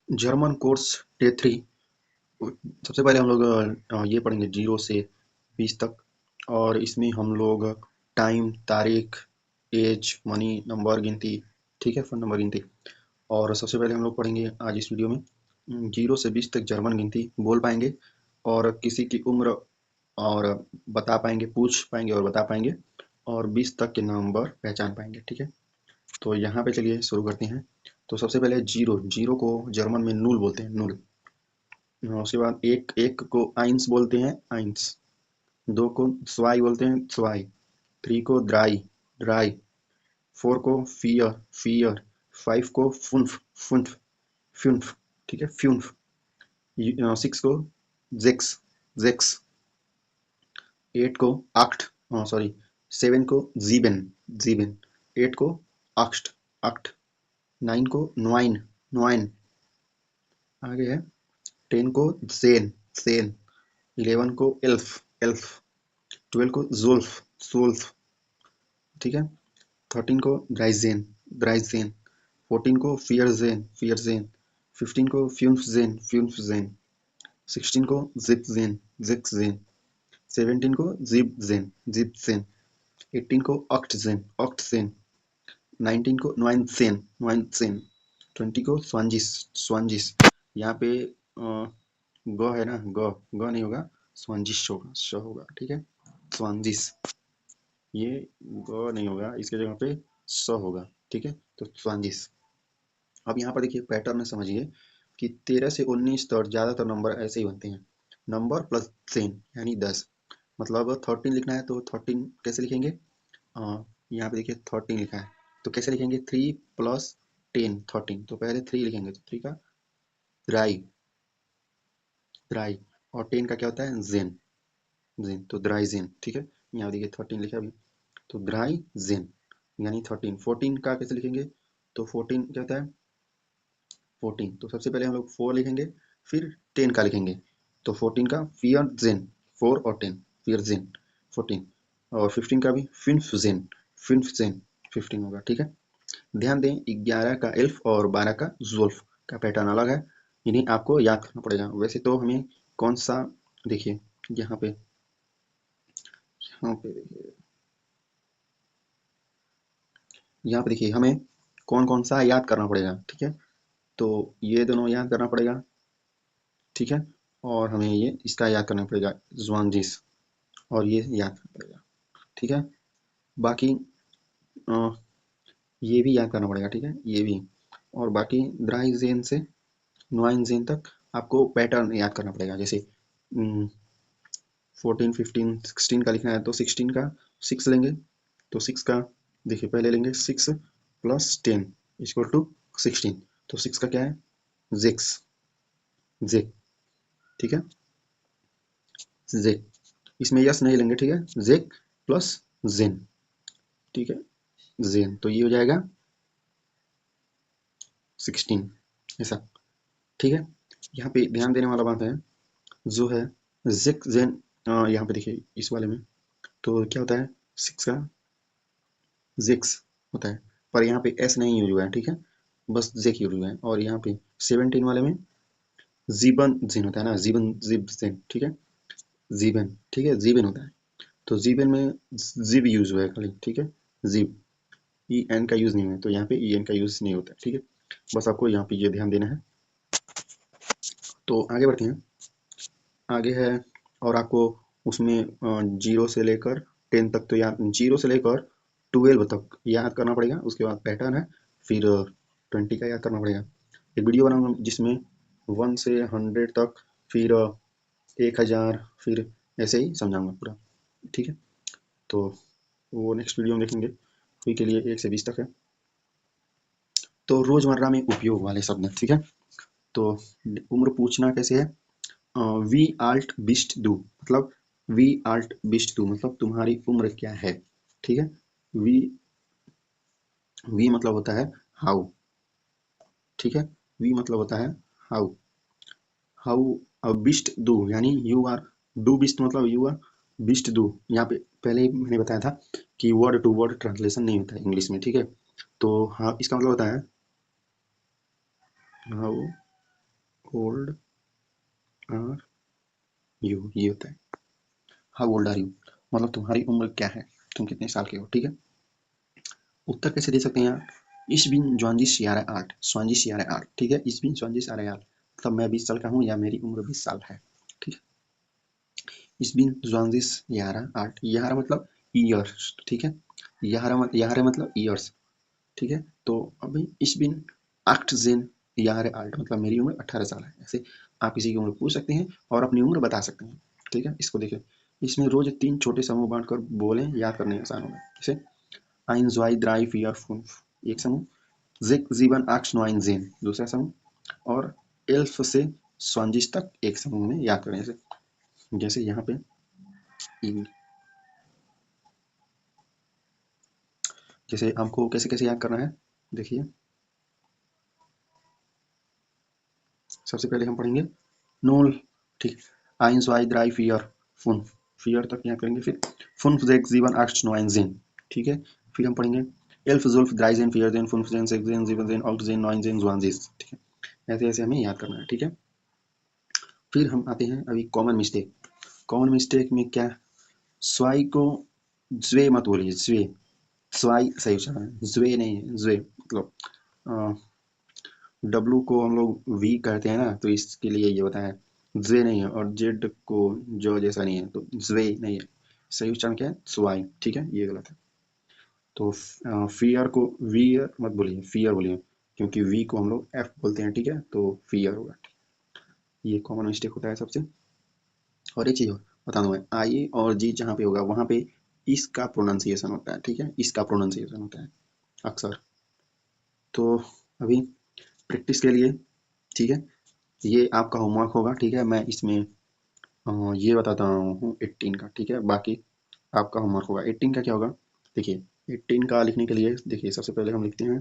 German course day 3। सबसे पहले हम लोग ये पढ़ेंगे 0 से 20 तक, और इसमें हम लोग टाइम, तारीख, एज, मनी, नंबर गिनती, ठीक है, फोन नंबर गिनती। और सबसे पहले हम लोग पढ़ेंगे आज इस वीडियो में 0 से 20 तक जर्मन गिनती बोल पाएंगे, और किसी की उम्र और बता पाएंगे, पूछ पाएंगे और बता पाएंगे, और 20 तक के नंबर पहचान पाएंगे, ठीक है। तो यहाँ पे चलिए शुरू करते हैं। तो सबसे पहले जीरो, जीरो को जर्मन में नूल बोलते हैं, नूल। उसके बाद एक, एक को आइंस बोलते हैं, आइंस। दो को स्वाई बोलते हैं, स्वाई। थ्री को द्राई, ड्राई। फोर को फियर, फियर। फाइव को फुन्फ, फुन्फ, फ्युन्फ, ठीक है, फ्युन्फ। सिक्स को जेक्स, जेक्स। एट को आक्ट, सॉरी, सेवन को जीबेन, जीबेन। एट को आक्स्ट, आक्ट। नाइन को नुआइन, नुआइन। आगे है 10 को सेन, सेन। 11 को एल्फ, एल्फ। 12 को ज़ुल्फ, ज़ुल्फ, ठीक है। 13 को ड्राइजेन, ड्राइजेन। 14 को फियरजेन, फियरजेन। 15 को फ्यून्फजेन, फ्यून्फजेन। 16 को जिपजेन, जिपजेन। 17 को जिपजेन, जिपजेन। 18 को ऑक्टजेन, ऑक्टजेन। 19 को नुआइनसेन, नुआइनसेन। 20 को स्वांजिस, स्वांजिस। यहाँ पे ग है ना, ग, ग नहीं होगा, स्वांजिस होगा, श होगा, ठीक है, स्वांजिस। ये ग नहीं होगा, इसके जगह पे स होगा, ठीक है, तो स्वांजिस। अब यहाँ पर देखिए पैटर्न समझिए कि 13 से 19 तक ज्यादातर नंबर ऐसे ही बनते हैं, नंबर प्लस सेन यानी 10। मतलब 13 लिखना है तो 13 कैसे लिखेंगे, यहाँ पे देखिए 13 लिखा है तो कैसे लिखेंगे, 3 प्लस 10, 13। तो पहले 3 लिखेंगे तो 3 का द्राई, द्राई। और 10 का क्या होता है, जेन, जेन, तो द्राई जेन, ठीक है। यहाँ देखिए 13 लिखा अभी, तो द्राई जेन यानी 13। 14 का कैसे लिखेंगे, तो 14 क्या होता है, 14। तो सबसे पहले हम लोग 4 लिखेंगे, फिर 10 का लिखेंगे, तो 14 का फियर जेन, 4 और 10, फियर जेन 14। और 15 का भी फिन्फ जेन, फिन्फ जेन 15 होगा, ठीक है। ध्यान दें 11 का एल्फ और 12 का जुल्फ का पैटर्न अलग है, इन्हें आपको याद करना पड़ेगा। वैसे तो हमें कौन सा, देखिए यहाँ पे, यहाँ पे देखिए, यहाँ पे देखिए हमें कौन कौन सा याद करना पड़ेगा, ठीक है। तो ये दोनों याद करना पड़ेगा, ठीक है। और हमें ये इसका याद करना पड़ेगा, ज्वांजिस, और ये याद करना पड़ेगा, ठीक है। बाकी अ, ये भी याद करना पड़ेगा, ठीक है, ये भी। और बाकी द्राई जेन से नुआइन जेन तक आपको पैटर्न याद करना पड़ेगा। जैसे 14, 15, 16 का लिखना है तो 16 का 6 लेंगे, तो 6 का देखिए पहले लेंगे 6 प्लस 10 इक्वल टू 16। तो 6 का क्या है, जेक्स, जेक, ठीक है, जेक। इसमें यस नहीं लेंगे, ठीक है, जेक प्लस जेन, ठीक है, जेन। तो ये हो जाएगा 16, ऐसा, ठीक है। यहाँ पे ध्यान देने वाला बात है, जो है जेक जेन, यहाँ पे देखिए इस वाले में तो क्या होता है, 6 का जेक्स होता है, पर यहाँ पे एस नहीं यूज हुआ है, ठीक है, बस जेक यूज हुआ है। और यहाँ पे 17 वाले में जीबन जेन होता है ना, जीबन, जिब जेन, ठीक है, जीबन, ठीक है, जीबन होता है। तो जीबन में जिब यूज हुआ है खाली, ठीक है, जिब, ई एन का यूज नहीं है, तो यहाँ पे ई एन का यूज नहीं होता है, ठीक है। बस आपको यहाँ पे ये ध्यान देना है। तो आगे बढ़ते हैं, आगे है, और आपको उसमें 0 से लेकर 10 तक तो याद, 0 से लेकर 12 तक याद करना पड़ेगा। उसके बाद पैटर्न है, फिर 20 का याद करना पड़ेगा। एक वीडियो बनाऊंगा जिसमें 1 से 100 तक, फिर 1000, फिर ऐसे ही समझाऊंगा पूरा, ठीक है। तो वो नेक्स्ट वीडियो में देखेंगे। अभी के लिए 1 से 20 तक है। तो रोजमर्रा में उपयोग वाले शब्द, ठीक है। तो उम्र पूछना कैसे है, वी आल्ट बिस्ट दू, मतलब वी आल्ट बिस्ट दू मतलब तुम्हारी उम्र क्या है, ठीक है। वी, वी मतलब होता है हाउ, ठीक है, वी मतलब होता है हाउ, हाउ बिस्ट दू यानी यू आर, डू बिस्ट मतलब यू आर, बिस्ट दू। यहाँ पे पहले ही मैंने बताया था कि वर्ड टू वर्ड ट्रांसलेशन नहीं होता है इंग्लिश में, ठीक है। तो हाँ, इसका मतलब होता है हाउ ओल्ड आर यू, ये होता है हाउ ओल्ड आर यू, मतलब तुम्हारी उम्र क्या है, तुम कितने साल के हो, ठीक है। उत्तर कैसे दे सकते हैं यार, इस बिन 20 Jahre alt, 20 Jahre alt, ठीक है, इस बिन 20 Jahre alt, मतलब मैं 20 साल का हूँ या मेरी उम्र 20 साल है, ठीक है। इस बिन 20 Jahre alt, यार मतलब ईयर्स, ठीक है, यार मतलब ईयर्स, ठीक है। तो अभी इस बिन 18 Jahre alt, मतलब मेरी उम्र 18 साल है, ऐसे आप किसी की उम्र पूछ सकते हैं और अपनी उम्र बता सकते हैं, ठीक है। इसको देखिए, इसमें रोज 3 छोटे समूह बांटकर बोलें, याद करने आसान होगा, जैसे 1, 2, 3, 4, 5, एक समूह, 6, 7, 8, 9, 10 दूसरा समूह, और 11 से 20 तक एक समूह में याद करें, जैसे यहाँ पे जैसे हमको कैसे कैसे याद करना है, देखिए सबसे पहले हम पढ़ेंगे नूल, ठीक, 1, 2, 3, 4, 5, 4 तक याद करेंगे, फिर 5, 6, 7, 8, 9, 10, ठीक है। फिर हम पढ़ेंगे 11, 12, 13, 14, 15, 16, 17, 18, 19, 20, ठीक है। ऐसे ऐसे हमें याद करना है, ठीक है। फिर हम आते हैं अभी कॉमन मिस्टेक, कॉमन मिस्टेक में क्या, स्वाई को ज्वे मत बोलिए, ज्वे, स्वाई सही उच्चारण है, ज्वे नहीं है, ज्वे मतलब डब्लू को हम लोग वी कहते हैं ना, तो इसके लिए ये होता है, ज्वे नहीं है, और जेड को जो जैसा नहीं है, तो ज्वे नहीं है, सही उच्चारण क्या है, स्वाई, ठीक है, ये गलत है। तो फियर को वियर मत बोलिए, फियर बोलिए, क्योंकि वी को हम लोग एफ बोलते हैं, ठीक है, तो फियर होगा, ये कॉमन मिस्टेक होता है सबसे। और एक चीज और बता दूं मैं, आई और जी जहाँ पे होगा वहाँ पे इसका प्रोनाउंसिएशन होता है, ठीक है, इसका प्रोनाउंसिएशन होता है अक्सर। तो अभी प्रैक्टिस के लिए, ठीक है, ये आपका होमवर्क होगा, ठीक है, मैं इसमें ये बताता हूँ 18 का, ठीक है, बाकी आपका होमवर्क होगा 18 का क्या होगा, देखिए 18 का लिखने के लिए, देखिए सबसे पहले हम लिखते हैं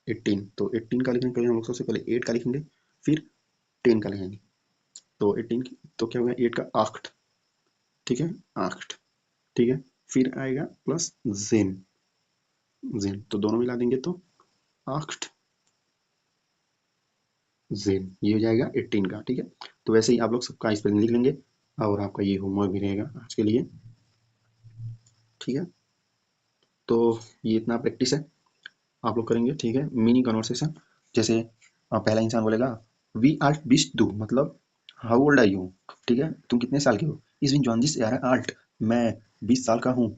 18, तो 18 का लिखने के लिए हम लोग सबसे पहले 8 का लिखेंगे, फिर 10 का लिखेंगे, तो 18 तो क्या होगा 8 का 8, ठीक है, 8, ठीक है, फिर आएगा प्लस जेन, जेन तो दोनों मिला देंगे तो 8 जेन, ये हो जाएगा 18 का, ठीक है। तो वैसे ही आप लोग सबका स्पेलिंग लिख लेंगे, और आपका ये होमवर्क भी रहेगा आज के लिए, ठीक है। तो ये इतना प्रैक्टिस है आप लोग करेंगे, ठीक है। मिनी कन्वर्सेशन, जैसे पहला इंसान बोलेगा वी आर बीस दू, मतलब हाउ ओल्ड आर यू, ठीक है, तुम कितने साल के हो, इस बिन जॉन्जिस यार आल्ट, मैं 20 साल का हूँ,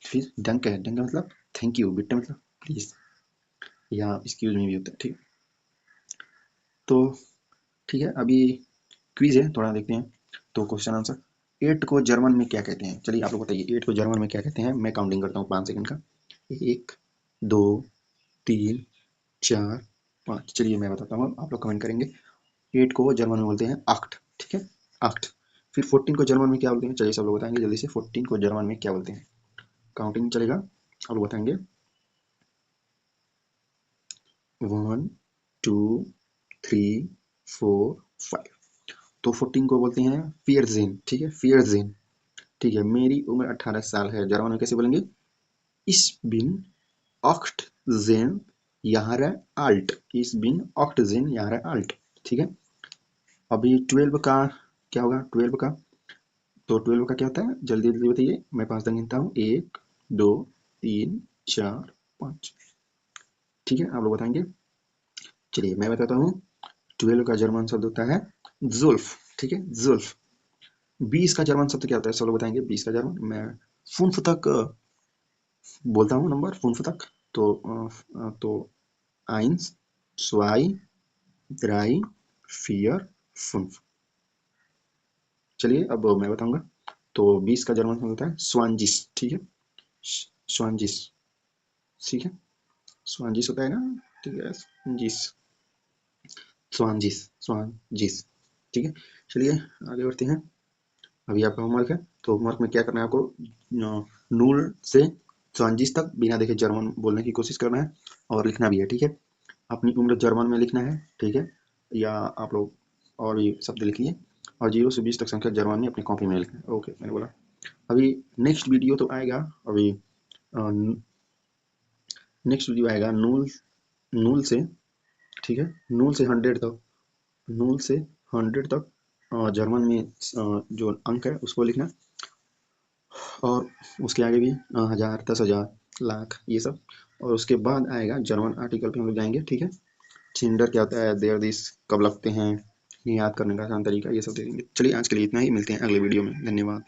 फिर डंक है, डंक मतलब थैंक यू, बिट्टे मतलब प्लीज, या एक्सक्यूज मी भी होता है, ठीक है। तो ठीक है, अभी क्विज है, थोड़ा देखते हैं, तो क्वेश्चन आंसर, एट को जर्मन में क्या कहते हैं, चलिए आप लोग बताइए एट को जर्मन में क्या कहते हैं, मैं काउंटिंग करता हूँ 5 सेकंड का, 1, 2, 3, 4, 5, चलिए मैं बताता हूँ, आप लोग कमेंट करेंगे। 8 को जर्मन में बोलते हैं आख्ट, ठीक है, आख्ट। फिर 14 को जर्मन में क्या बोलते हैं, चलिए सब लोग बताएंगे जल्दी से, 14 को जर्मन में क्या बोलते हैं, काउंटिंग चलेगा, आप लोग बताएंगे, 1, 2, 3, 4, 5, तो 14 को बोलते हैं फियरजेन, ठीक है, फियरजेन, ठीक है। मेरी उम्र 18 साल है, जर्मन में कैसे बोलेंगे, इस बिन ऑक्ट जेन यारे आल्ट, इस बिन ऑक्ट जेन यारे आल्ट, ठीक है। अभी 12 का क्या होगा, 12 का, तो 12 का क्या होता है, जल्दी जल्दी बताइए, मैं 5 तक गिनता हूँ, 1, 2, 3, 4, 5, ठीक है, आप लोग बताएंगे। चलिए मैं बताता हूँ, 12 का जर्मन शब्द होता है जुल्फ, ठीक है, जुल्फ। 20 का जर्मन शब्द क्या होता है, सब लोग बताएंगे, 20 का जर्मन, मैं फुन्फ तक बोलता हूँ नंबर, फुन्फ तक, तो आइंस, स्वाई, द्राई, फियर, फुन्फ, चलिए अब मैं बताऊंगा। तो 20 का जर्मन शब्द होता है स्वांजिस, ठीक है, स्वांजिस, ठीक है, स्वांजिस होता है ना, ठीक है, जिस, स्वांजिस, स्वांजिस, ठीक है। चलिए आगे बढ़ते हैं, अभी आपका होमवर्क है, तो होमवर्क में क्या करना है आपको, नूल से स्वांजिस तक बिना देखे जर्मन बोलने की कोशिश करना है, और लिखना भी है, ठीक है, अपनी उम्र जर्मन में लिखना है, ठीक है, या आप लोग और भी शब्द लिखिए, और 0 से 20 तक संख्या जर्मन में अपनी कॉपी में लिखना है, ओके मैंने बोला। अभी नेक्स्ट वीडियो तो आएगा, अभी नेक्स्ट वीडियो आएगा नूल, नूल से, ठीक है, नूल से 100 तक, 0 से 100 तक जर्मन में जो अंक है उसको लिखना, और उसके आगे भी 1000, 10,000, लाख, ये सब। और उसके बाद आएगा जर्मन आर्टिकल पे हम लोग जाएंगे, ठीक है। छिंडर क्या होता है, देर दिस कब लगते हैं, याद करने का आसान तरीका, ये सब देखेंगे। चलिए आज के लिए इतना ही, मिलते हैं अगले वीडियो में। धन्यवाद।